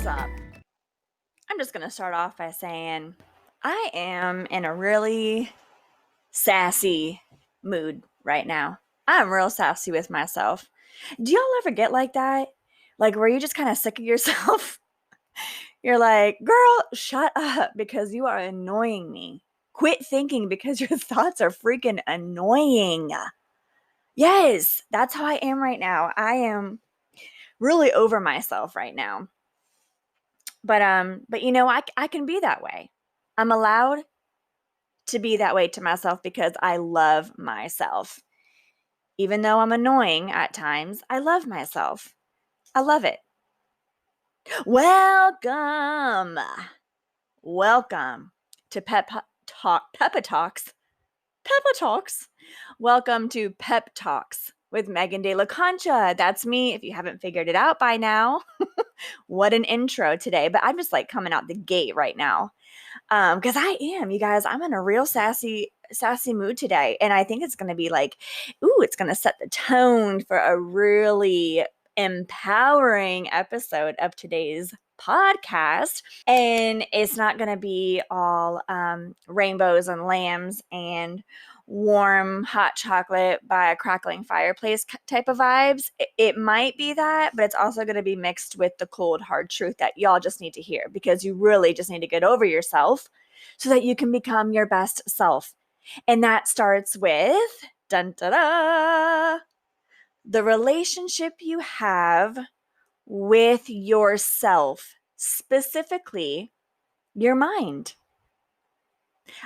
What's up? I'm just going to start off by saying I am in a really sassy mood right now. I'm real sassy with myself. Do y'all ever get like that? Like where you just kind of sick of yourself? You're like, girl, shut up because you are annoying me. Quit thinking because your thoughts are freaking annoying. Yes, that's how I am right now. I am really over myself right now. But I can be that way. I'm allowed to be that way to myself because I love myself. Even though I'm annoying at times, I love myself. I love it. Welcome. Welcome to Peppa Talks. Peppa Talks. Welcome to Pep Talks with Megan De La Concha. That's me, if you haven't figured it out by now. What an intro today. But I'm just like coming out the gate right now. Because I am, you guys, I'm in a real sassy mood today. And I think it's going to be like, it's going to set the tone for a really empowering episode of today's podcast. And it's not going to be all rainbows and lambs and warm hot chocolate by a crackling fireplace type of vibes. It might be that, but it's also going to be mixed with the cold hard truth that y'all just need to hear, because you really just need to get over yourself so that you can become your best self. And that starts with dun, da, da, the relationship you have with yourself, specifically your mind.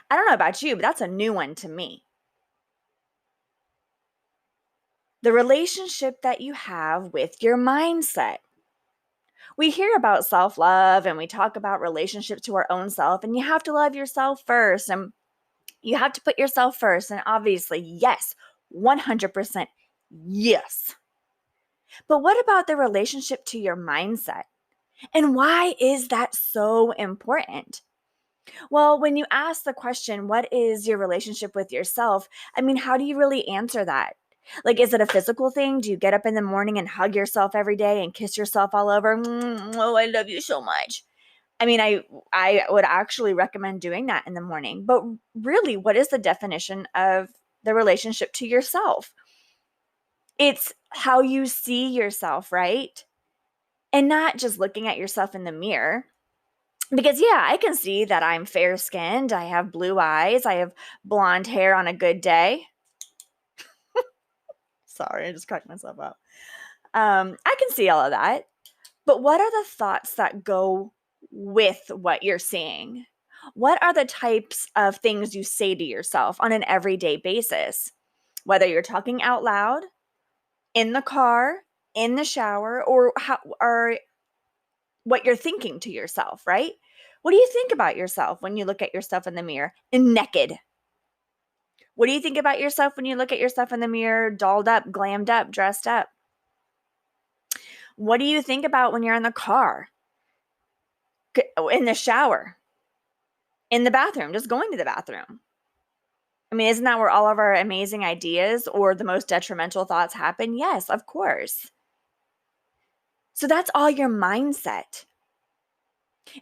I don't know about you, but that's a new one to me. The relationship that you have with your mindset. We hear about self-love and we talk about relationships to our own self, and you have to love yourself first and you have to put yourself first. And obviously, yes, 100% yes. But what about the relationship to your mindset? And why is that so important? Well, when you ask the question, what is your relationship with yourself? I mean, how do you really answer that? Like, is it a physical thing? Do you get up in the morning and hug yourself every day and kiss yourself all over? Oh, I love you so much. I mean, I would actually recommend doing that in the morning. But really, what is the definition of the relationship to yourself? It's how you see yourself, right? And not just looking at yourself in the mirror. Because, yeah, I can see that I'm fair-skinned, I have blue eyes, I have blonde hair on a good day. Sorry, I just cracked myself up. I can see all of that. But what are the thoughts that go with what you're seeing? What are the types of things you say to yourself on an everyday basis? Whether you're talking out loud, in the car, in the shower, or what you're thinking to yourself, right? What do you think about yourself when you look at yourself in the mirror and naked? What do you think about yourself when you look at yourself in the mirror, dolled up, glammed up, dressed up? What do you think about when you're in the car, in the shower, in the bathroom, just going to the bathroom? I mean, isn't that where all of our amazing ideas or the most detrimental thoughts happen? Yes, of course. So that's all your mindset.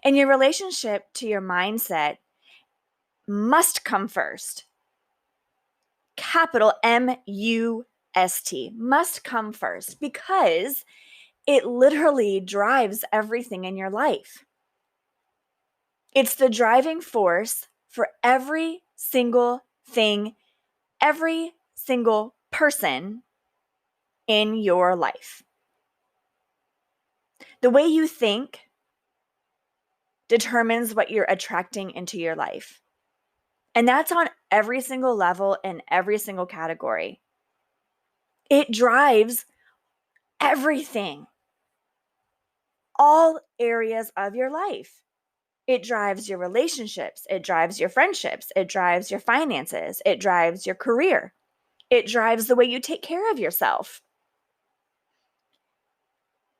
And your relationship to your mindset must come first. Capital M-U-S-T, must come first, because it literally drives everything in your life. It's the driving force for every single thing, every single person in your life. The way you think determines what you're attracting into your life. And that's on every single level in every single category. It drives everything, all areas of your life. It drives your relationships. It drives your friendships. It drives your finances. It drives your career. It drives the way you take care of yourself.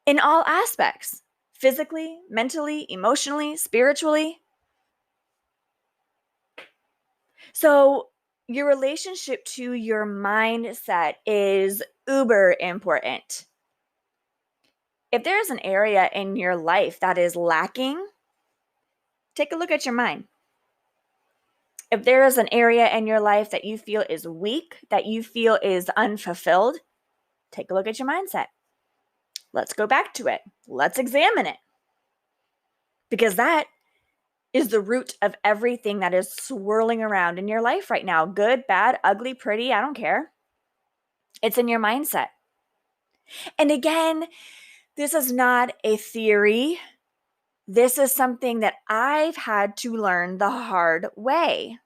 In all aspects, physically, mentally, emotionally, spiritually. So your relationship to your mindset is uber important. If there's an area in your life that is lacking, take a look at your mind. If there is an area in your life that you feel is weak, that you feel is unfulfilled, take a look at your mindset. Let's go back to it. Let's examine it. Because that is the root of everything that is swirling around in your life right now. Good, bad, ugly, pretty, I don't care. It's in your mindset. And again, this is not a theory. This is something that I've had to learn the hard way.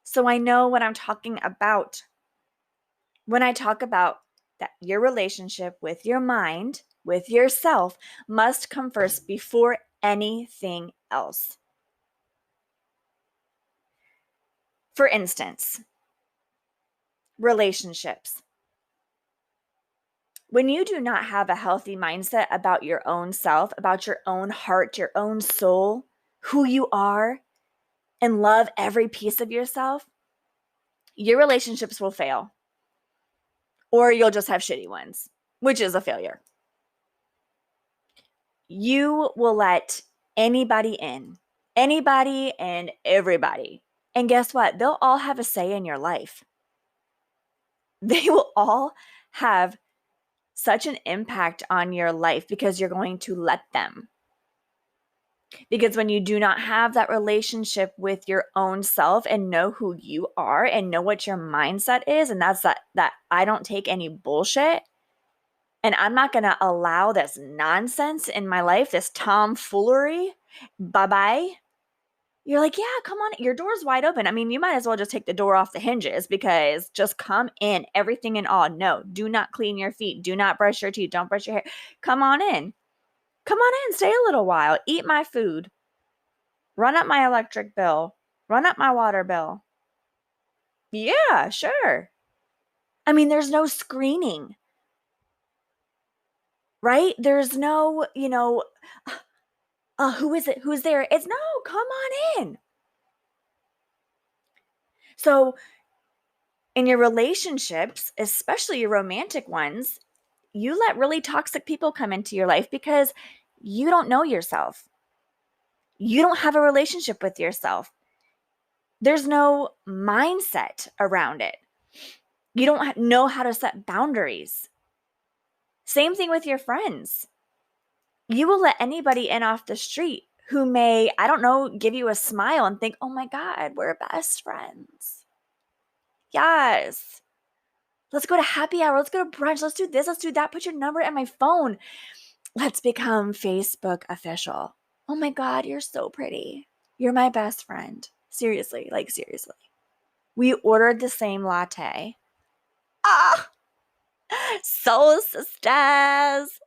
So I know what I'm talking about when I talk about that your relationship with your mind, with yourself, must come first before anything else. For instance, relationships. When you do not have a healthy mindset about your own self, about your own heart, your own soul, who you are, and love every piece of yourself, your relationships will fail. Or you'll just have shitty ones, which is a failure. You will let anybody in, anybody and everybody. And guess what? They'll all have a say in your life. They will all have such an impact on your life because you're going to let them. Because when you do not have that relationship with your own self and know who you are and know what your mindset is, and that's that I don't take any bullshit, and I'm not going to allow this nonsense in my life, this tomfoolery, bye-bye. You're like, yeah, come on, your door's wide open. I mean, you might as well just take the door off the hinges because just come in, everything and all. No, do not clean your feet. Do not brush your teeth. Don't brush your hair. Come on in. Come on in, stay a little while. Eat my food. Run up my electric bill. Run up my water bill. Yeah, sure. I mean, there's no screening, right? There's no, who is it? Who's there? It's no, come on in. So in your relationships, especially your romantic ones, you let really toxic people come into your life because you don't know yourself. You don't have a relationship with yourself. There's no mindset around it. You don't know how to set boundaries. Same thing with your friends. You will let anybody in off the street who may, I don't know, give you a smile and think, oh my God, we're best friends. Yes. Let's go to happy hour. Let's go to brunch. Let's do this. Let's do that. Put your number in my phone. Let's become Facebook official. Oh my God, you're so pretty. You're my best friend. Seriously, like seriously. We ordered the same latte. Ah, soul sisters.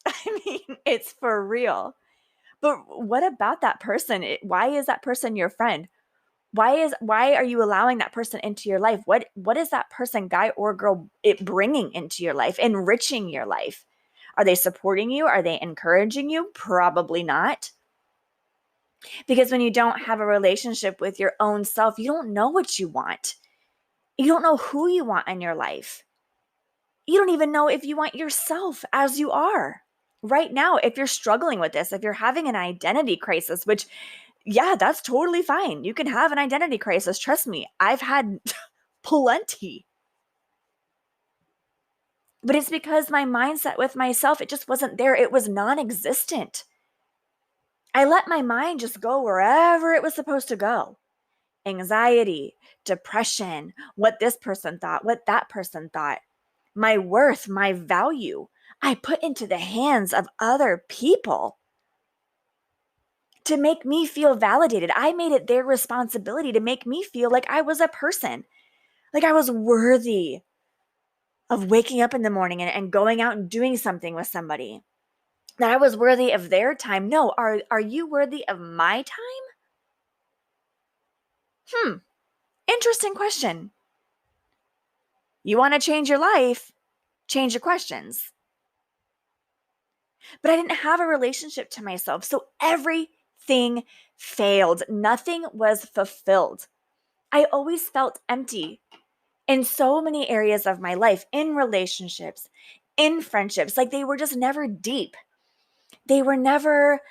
I mean, it's for real. But what about that person? Why is that person your friend? Why are you allowing that person into your life? What is that person, guy or girl, bringing into your life, enriching your life? Are they supporting you? Are they encouraging you? Probably not. Because when you don't have a relationship with your own self, you don't know what you want. You don't know who you want in your life. You don't even know if you want yourself as you are. Right now, if you're struggling with this, if you're having an identity crisis, which, yeah, that's totally fine. You can have an identity crisis. Trust me, I've had plenty. But it's because my mindset with myself, it just wasn't there. It was non-existent. I let my mind just go wherever it was supposed to go. Anxiety, depression, what this person thought, what that person thought, my worth, my value, I put into the hands of other people to make me feel validated. I made it their responsibility to make me feel like I was a person, like I was worthy of waking up in the morning and going out and doing something with somebody, that I was worthy of their time. No, are you worthy of my time? Interesting question. You want to change your life, change your questions. But I didn't have a relationship to myself, so everything failed. Nothing was fulfilled. I always felt empty in so many areas of my life, in relationships, in friendships. Like they were just never deep. They were never,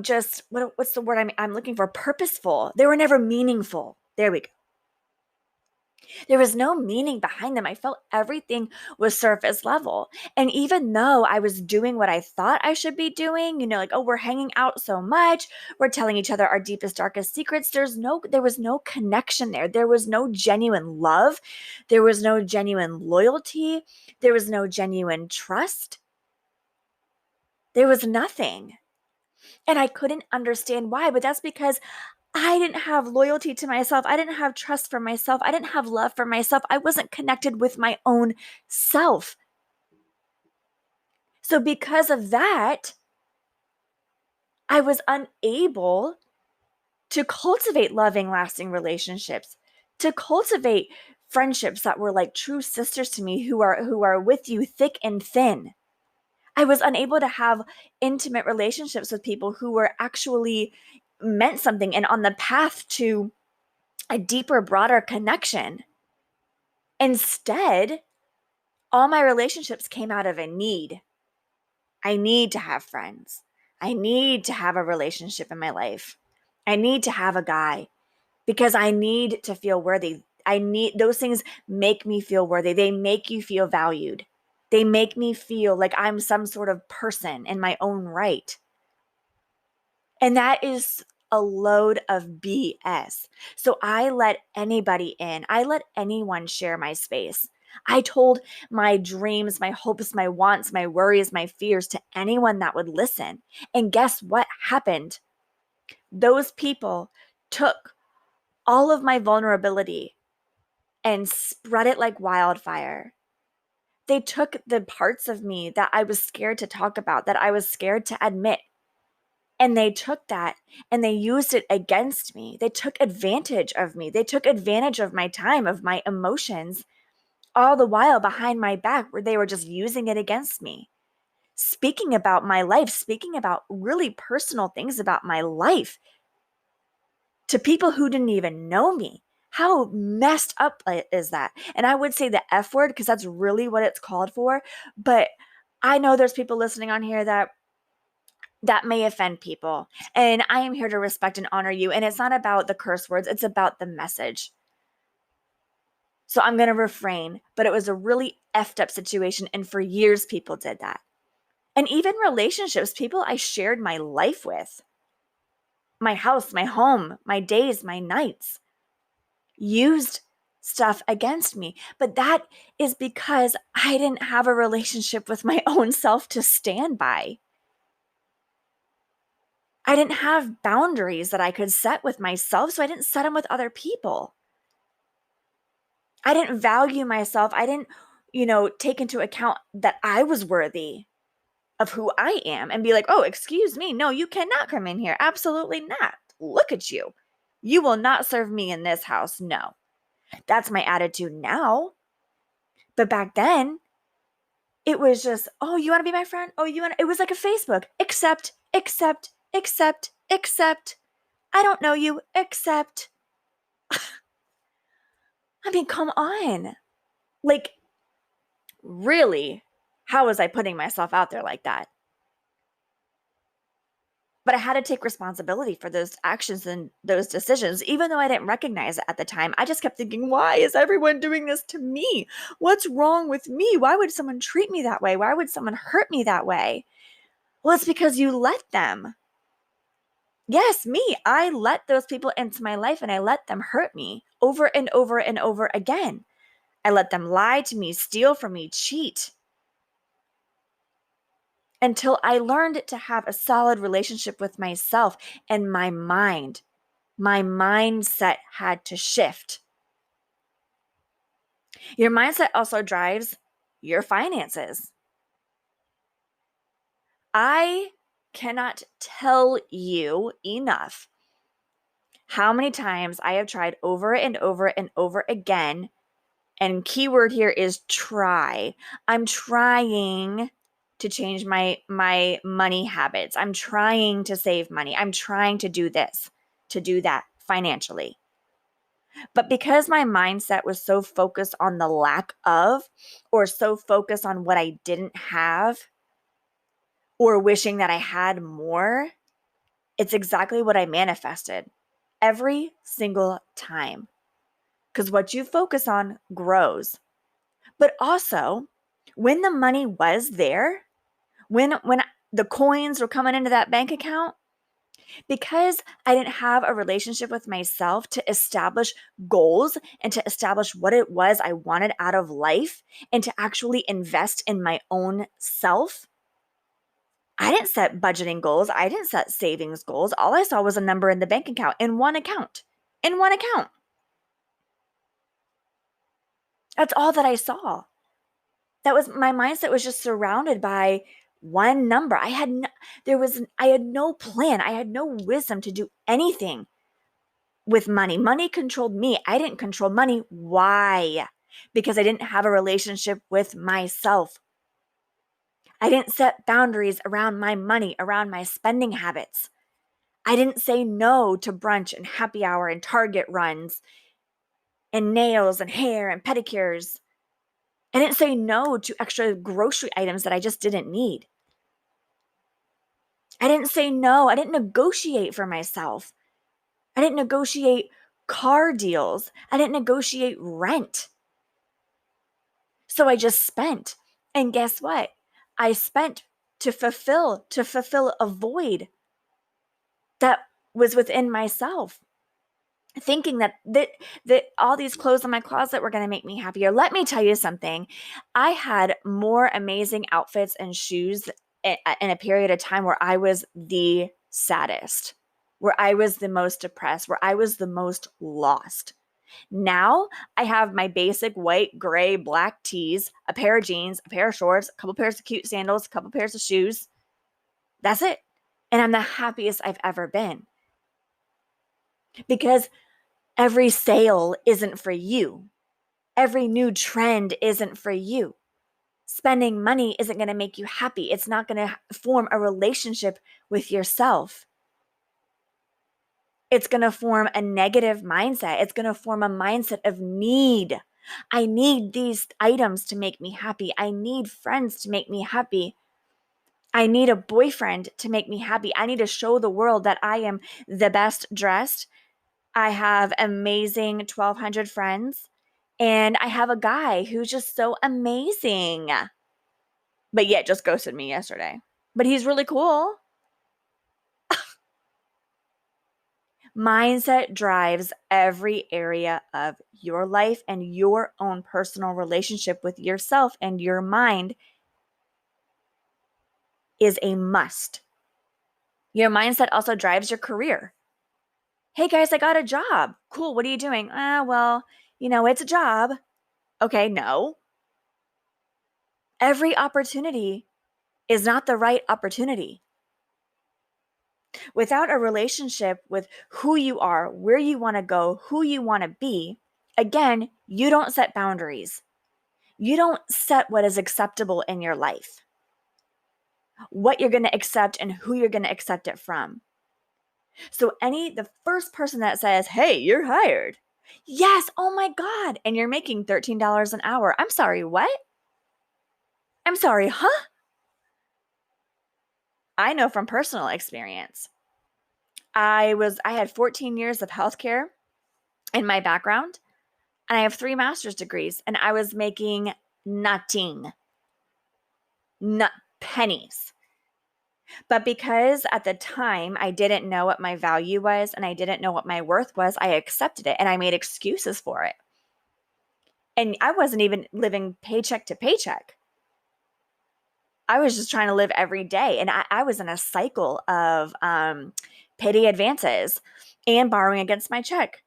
just what's the word I'm looking for? Purposeful. They were never meaningful. There we go. There was no meaning behind them. I felt everything was surface level. And even though I was doing what I thought I should be doing, like, oh, we're hanging out so much, we're telling each other our deepest, darkest secrets, there was no connection there. There was no genuine love. There was no genuine loyalty. There was no genuine trust. There was nothing. And I couldn't understand why, but that's because I didn't have loyalty to myself. I didn't have trust for myself. I didn't have love for myself. I wasn't connected with my own self. So because of that, I was unable to cultivate loving, lasting relationships, to cultivate friendships that were like true sisters to me who are with you thick and thin. I was unable to have intimate relationships with people who were actually meant something and on the path to a deeper, broader connection. Instead, all my relationships came out of a need. I need to have friends. I need to have a relationship in my life. I need to have a guy because I need to feel worthy. Those things make me feel worthy. They make you feel valued. They make me feel like I'm some sort of person in my own right. And that is a load of BS. So I let anybody in. I let anyone share my space. I told my dreams, my hopes, my wants, my worries, my fears to anyone that would listen. And guess what happened? Those people took all of my vulnerability and spread it like wildfire. They took the parts of me that I was scared to talk about, that I was scared to admit. And they took that and they used it against me. They took advantage of me. They took advantage of my time, of my emotions, all the while behind my back where they were just using it against me. Speaking about my life, speaking about really personal things about my life to people who didn't even know me. How messed up is that? And I would say the F word because that's really what it's called for. But I know there's people listening on here that may offend people. And I am here to respect and honor you. And it's not about the curse words, it's about the message. So I'm going to refrain, but it was a really effed up situation. And for years, people did that. And even relationships, people I shared my life with, my house, my home, my days, my nights, used stuff against me. But that is because I didn't have a relationship with my own self to stand by. I didn't have boundaries that I could set with myself, so I didn't set them with other people. I didn't value myself. I didn't, take into account that I was worthy of who I am and be like, oh, excuse me. No, you cannot come in here. Absolutely not. Look at you. You will not serve me in this house. No, that's my attitude now. But back then, it was just, oh, you want to be my friend? Oh, it was like a Facebook. Accept. I don't know you, except. I mean, come on. Like, really, how was I putting myself out there like that? But I had to take responsibility for those actions and those decisions, even though I didn't recognize it at the time. I just kept thinking, why is everyone doing this to me? What's wrong with me? Why would someone treat me that way? Why would someone hurt me that way? Well, it's because you let them. Yes, me. I let those people into my life and I let them hurt me over and over and over again. I let them lie to me, steal from me, cheat. Until I learned to have a solid relationship with myself and my mind. My mindset had to shift. Your mindset also drives your finances. I cannot tell you enough how many times I have tried over and over and over again, and keyword here is try. I'm trying to change my money habits. I'm trying to save money. I'm trying to do this, to do that financially. But because my mindset was so focused on the lack of, or so focused on what I didn't have, or wishing that I had more, it's exactly what I manifested every single time. Because what you focus on grows. But also, when the money was there, when the coins were coming into that bank account, because I didn't have a relationship with myself to establish goals and to establish what it was I wanted out of life and to actually invest in my own self, I didn't set budgeting goals. I didn't set savings goals. All I saw was a number in the bank account, in one account, in one account. That's all that I saw. That was my mindset was just surrounded by one number. I had no plan. I had no wisdom to do anything with money. Money controlled me. I didn't control money. Why? Because I didn't have a relationship with myself. I didn't set boundaries around my money, around my spending habits. I didn't say no to brunch and happy hour and Target runs and nails and hair and pedicures. I didn't say no to extra grocery items that I just didn't need. I didn't say no. I didn't negotiate for myself. I didn't negotiate car deals. I didn't negotiate rent. So I just spent. And guess what? I spent to fulfill a void that was within myself. Thinking that all these clothes in my closet were going to make me happier. Let me tell you something. I had more amazing outfits and shoes in a period of time where I was the saddest, where I was the most depressed, where I was the most lost. Now I have my basic white, gray, black tees, a pair of jeans, a pair of shorts, a couple pairs of cute sandals, a couple pairs of shoes. That's it. And I'm the happiest I've ever been. Because every sale isn't for you. Every new trend isn't for you. Spending money isn't going to make you happy. It's not going to form a relationship with yourself. It's going to form a negative mindset. It's going to form a mindset of need. I need these items to make me happy. I need friends to make me happy. I need a boyfriend to make me happy. I need to show the world that I am the best dressed. I have amazing 1,200 friends, and I have a guy who's just so amazing, but yet just ghosted me yesterday. But he's really cool. Mindset drives every area of your life, and your own personal relationship with yourself and your mind is a must. Your mindset also drives your career. Hey guys, I got a job. Cool. What are you doing? Well, it's a job. Okay, no. Every opportunity is not the right opportunity. Without a relationship with who you are, where you want to go, who you want to be, again, you don't set boundaries. You don't set what is acceptable in your life, what you're going to accept and who you're going to accept it from. So the first person that says, hey, you're hired. Yes, oh my God. And you're making $13 an hour. I'm sorry, what? I'm sorry, huh? I know from personal experience. I had 14 years of healthcare in my background, and I have 3 master's degrees, and I was making nothing, not pennies. But because at the time I didn't know what my value was and I didn't know what my worth was, I accepted it and I made excuses for it. And I wasn't even living paycheck to paycheck. I was just trying to live every day. And I was in a cycle of payday advances and borrowing against my check.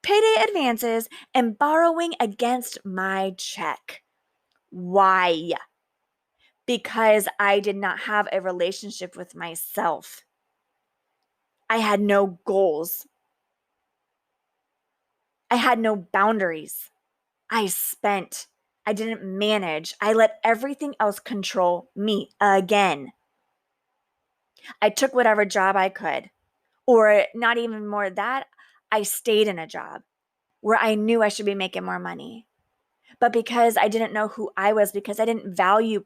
Payday advances and borrowing against my check. Why? Because I did not have a relationship with myself. I had no goals. I had no boundaries. I spent. I didn't manage. I let everything else control me again. I took whatever job I could, or not even more than that, I stayed in a job. where I knew I should be making more money. But because I didn't know who I was, because I didn't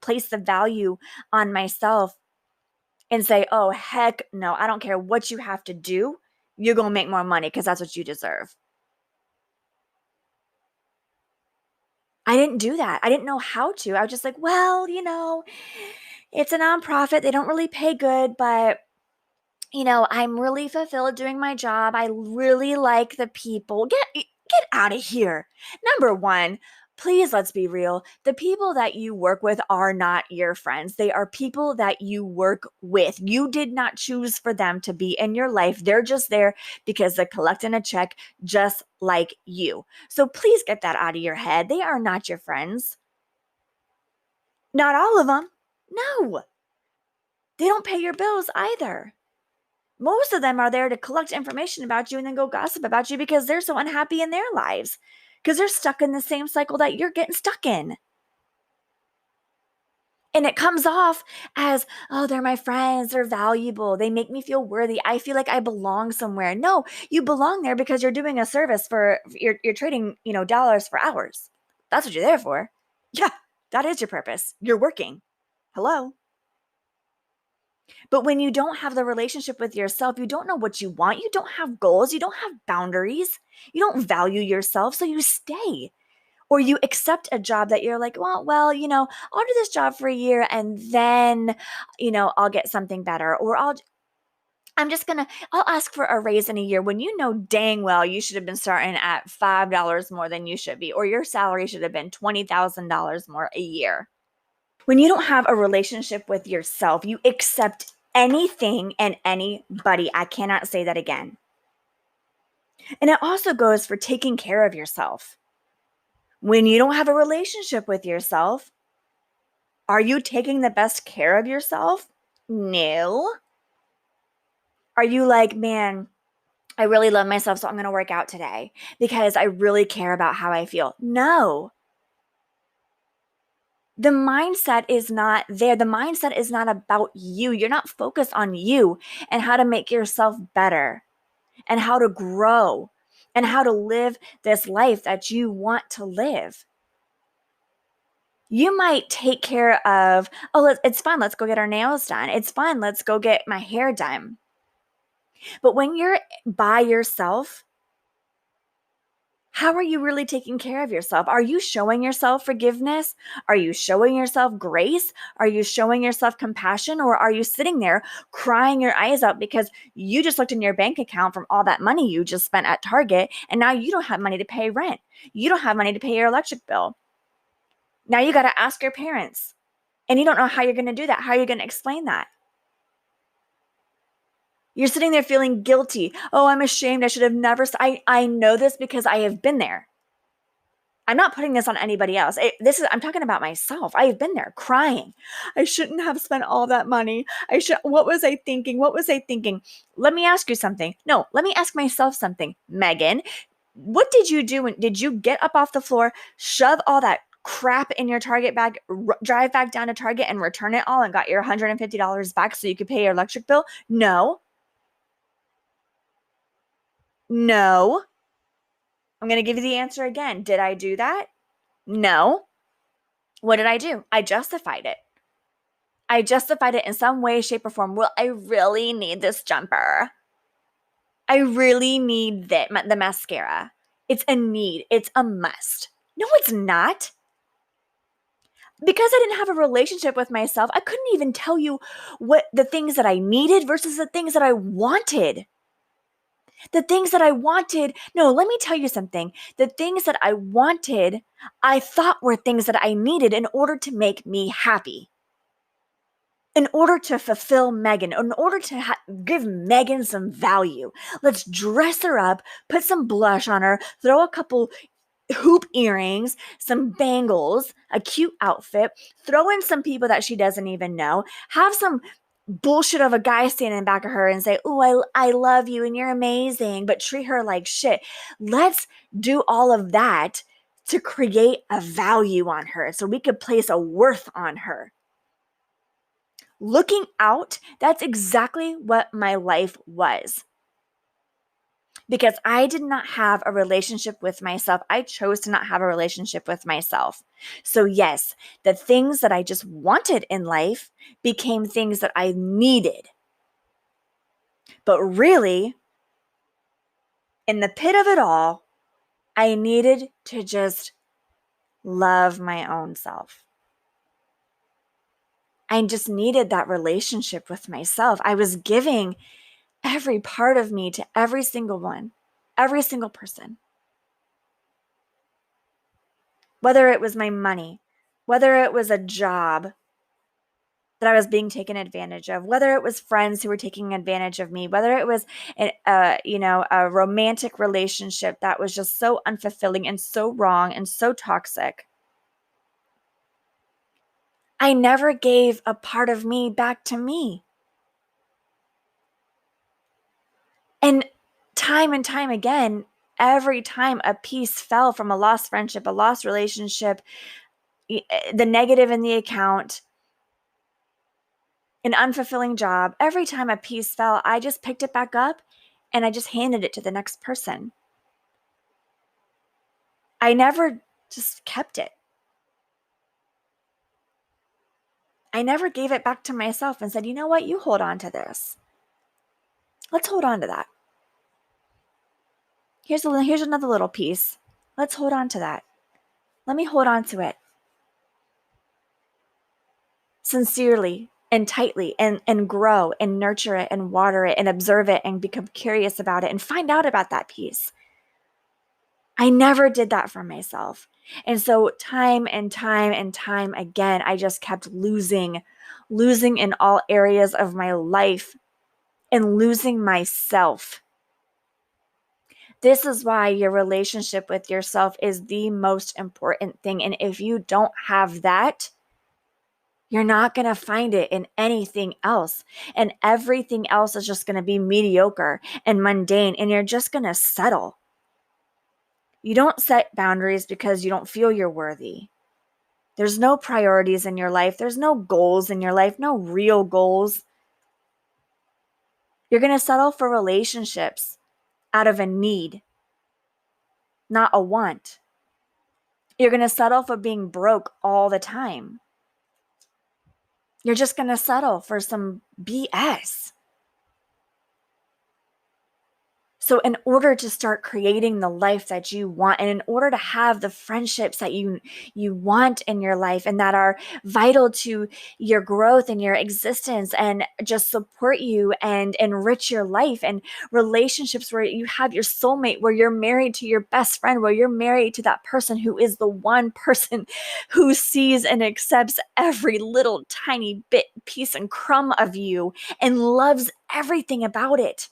place the value on myself and say, oh, heck no, I don't care what you have to do. You're going to make more money because that's what you deserve. I didn't do that. I didn't know how to. I was just like, well, it's a nonprofit. They don't really pay good, but I'm really fulfilled doing my job. I really like the people. Get out of here. Number one, please, let's be real. The people that you work with are not your friends. They are people that you work with. You did not choose for them to be in your life. They're just there because they're collecting a check just like you. So please get that out of your head. They are not your friends. Not all of them. No. They don't pay your bills either. Most of them are there to collect information about you and then go gossip about you because they're so unhappy in their lives, because they're stuck in the same cycle that you're getting stuck in. And it comes off as, oh, they're my friends, they're valuable, they make me feel worthy, I feel like I belong somewhere. No, you belong there because you're doing a service you're trading, dollars for hours. That's what you're there for. Yeah, that is your purpose. You're working. Hello. But when you don't have the relationship with yourself, you don't know what you want, you don't have goals, you don't have boundaries, you don't value yourself, so you stay. Or you accept a job that you're like, well, I'll do this job for a year and then, I'll get something better. Or I'll ask for a raise in a year when you know dang well you should have been starting at $5 more than you should be, or your salary should have been $20,000 more a year. When you don't have a relationship with yourself, you accept anything and anybody. I cannot say that again. And it also goes for taking care of yourself. When you don't have a relationship with yourself, are you taking the best care of yourself? No. Are you like, man, I really love myself, so I'm going to work out today because I really care about how I feel? No. The mindset is not there. The mindset is not about you. You're not focused on you and how to make yourself better and how to grow and how to live this life that you want to live. You might take care of, it's fun, let's go get our nails done. It's fun, let's go get my hair done. But when you're by yourself, how are you really taking care of yourself? Are you showing yourself forgiveness? Are you showing yourself grace? Are you showing yourself compassion? Or are you sitting there crying your eyes out because you just looked in your bank account from all that money you just spent at Target and now you don't have money to pay rent? You don't have money to pay your electric bill. Now you got to ask your parents and you don't know how you're going to do that. How are you going to explain that? You're sitting there feeling guilty. Oh, I'm ashamed. I should have never. I know this because I have been there. I'm not putting this on anybody else. I'm talking about myself. I have been there crying. I shouldn't have spent all that money. What was I thinking? What was I thinking? Let me ask you something. No, let me ask myself something. Megan, what did you do? Did you get up off the floor, shove all that crap in your Target bag, drive back down to Target and return it all and got your $150 back so you could pay your electric bill? No. No. I'm going to give you the answer again. Did I do that? No. What did I do? I justified it. I justified it in some way, shape, or form. Well, I really need this jumper. I really need the mascara. It's a need. It's a must. No, it's not. Because I didn't have a relationship with myself, I couldn't even tell you what the things that I needed versus the things that I wanted. The things that I wanted, no, let me tell you something. The things that I wanted, I thought were things that I needed in order to make me happy. In order to fulfill Megan, in order to give Megan some value. Let's dress her up, put some blush on her, throw a couple hoop earrings, some bangles, a cute outfit, throw in some people that she doesn't even know, have some bullshit of a guy standing in back of her and say, oh, I love you and you're amazing, but treat her like shit. Let's do all of that to create a value on her so we could place a worth on her. Looking out, that's exactly what my life was. because I did not have a relationship with myself. I chose to not have a relationship with myself. So yes, the things that I just wanted in life became things that I needed. But really, in the pit of it all, I needed to just love my own self. I just needed that relationship with myself. I was giving every part of me to every single one, every single person. Whether it was my money, whether it was a job that I was being taken advantage of, whether it was friends who were taking advantage of me, whether it was a romantic relationship that was just so unfulfilling and so wrong and so toxic. I never gave a part of me back to me. And time again, every time a piece fell from a lost friendship, a lost relationship, the negative in the account, an unfulfilling job, every time a piece fell, I just picked it back up and I just handed it to the next person. I never just kept it. I never gave it back to myself and said, you know what, you hold on to this. Let's hold on to that. Here's another little piece. Let's hold on to that. Let me hold on to it. Sincerely and tightly, and grow and nurture it and water it and observe it and become curious about it and find out about that piece. I never did that for myself. And so time and time again, I just kept losing in all areas of my life and losing myself. This is why your relationship with yourself is the most important thing. And if you don't have that, you're not going to find it in anything else. And everything else is just going to be mediocre and mundane, and you're just going to settle. You don't set boundaries because you don't feel you're worthy. There's no priorities in your life. There's no goals in your life, no real goals. You're going to settle for relationships out of a need, not a want. You're going to settle for being broke all the time. You're just going to settle for some BS. So in order to start creating the life that you want, and in order to have the friendships that you want in your life and that are vital to your growth and your existence and just support you and enrich your life, and relationships where you have your soulmate, where you're married to your best friend, where you're married to that person who is the one person who sees and accepts every little tiny bit, piece and crumb of you and loves everything about it.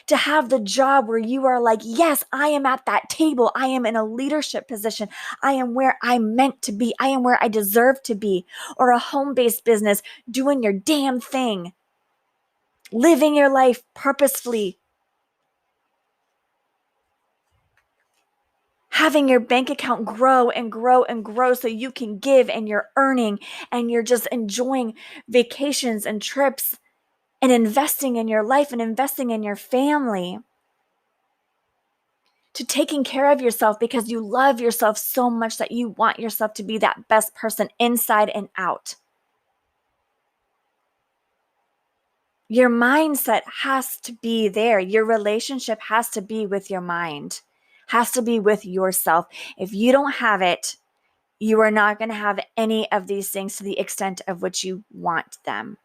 To have the job where you are like, yes, I am at that table. I am in a leadership position. I am where I'm meant to be. I am where I deserve to be. Or a home-based business, doing your damn thing. Living your life purposefully. Having your bank account grow and grow and grow so you can give, and you're earning and you're just enjoying vacations and trips and investing in your life and investing in your family. To taking care of yourself because you love yourself so much that you want yourself to be that best person inside and out. Your mindset has to be there. Your relationship has to be with your mind, has to be with yourself. If you don't have it, you are not going to have any of these things to the extent of which you want them.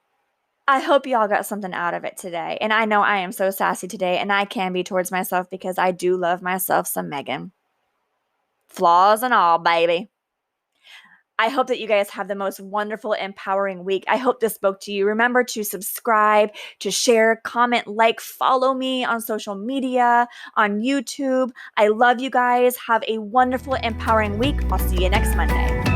I hope you all got something out of it today. And I know I am so sassy today, and I can be towards myself because I do love myself some Megan. Flaws and all, baby. I hope that you guys have the most wonderful, empowering week. I hope this spoke to you. Remember to subscribe, to share, comment, like, follow me on social media, on YouTube. I love you guys. Have a wonderful, empowering week. I'll see you next Monday.